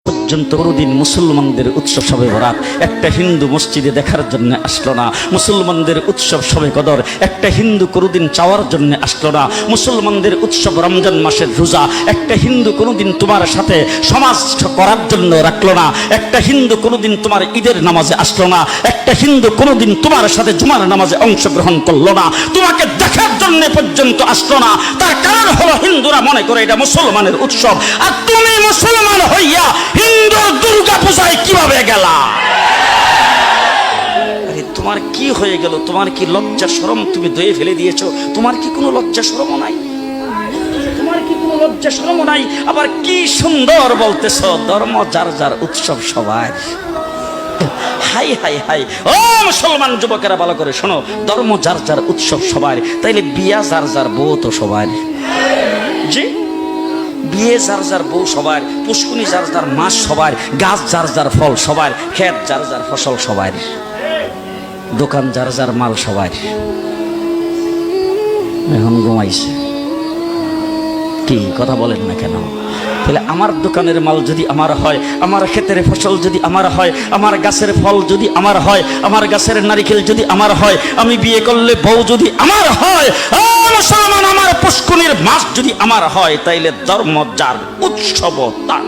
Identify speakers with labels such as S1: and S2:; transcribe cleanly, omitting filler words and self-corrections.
S1: পর্যন্ত কোনোদিন মুসলমানদের উৎসব শবে বরাত একটা হিন্দু মসজিদে দেখার জন্য আসলো না। মুসলমানদের উৎসব শবে কদর একটা হিন্দু কোনোদিন চাওয়ার জন্য আসলো না। মুসলমানদের উৎসব রমজান মাসের রোজা একটা হিন্দু কোনোদিন তোমার সাথে সমাজ করার জন্য রাখলো না। একটা হিন্দু কোনোদিন তোমার ঈদের নামাজে আসলো না। একটা হিন্দু কোনোদিন তোমার সাথে জুমার নামাজে অংশগ্রহণ করলো না, তোমাকে দেখার জন্য পর্যন্ত আসলো না। তার কারণ হলো হিন্দুরা মনে করে এটা মুসলমানের উৎসব, আর তুমি মুসলমান হইয়া হিন্দুর দুর্গা পূজায় কিভাবে গেলা? আরে তোমার কি হয়ে গেল? তোমার কি লজ্জা শরম তুমি ধুয়ে ফেলে দিয়েছো? তোমার কি কোনো লজ্জা শরমও নাই? তোমার কি কোনো লজ্জা শরমও নাই? আবার কি সুন্দর বলতেছো ধর্ম যার যার উৎসব সবাই। হাই হাই হাই, ও মুসলমান যুবকেরা ভালো করে শোনো, ধর্ম যার যার উৎসব সবার, তাইলে বিয়া যার যার বউ তো সবার। জি, বিয়ে যার যার বউ সবার, পুষ্কুনি যার যার মাস সবার, গাছ যার যার ফল সবার, ক্ষেত যার যার ফসল সবার, দোকান যার যার মাল সবার। এখন ঘুমাইছে কি কথা বলেন না কেন? তাহলে আমার দোকানের মাল যদি আমার হয়, আমার ক্ষেতের ফসল যদি আমার হয়, আমার গাছের ফল যদি আমার হয়, আমার গাছের নারিকেল যদি আমার হয়, আমি বিয়ে করলে বউ যদি আমার হয়, মুসলমান আমার পুষ্কুনির মাছ যদি আমার হয়, তাইলে ধর্ম যার উৎসব তার।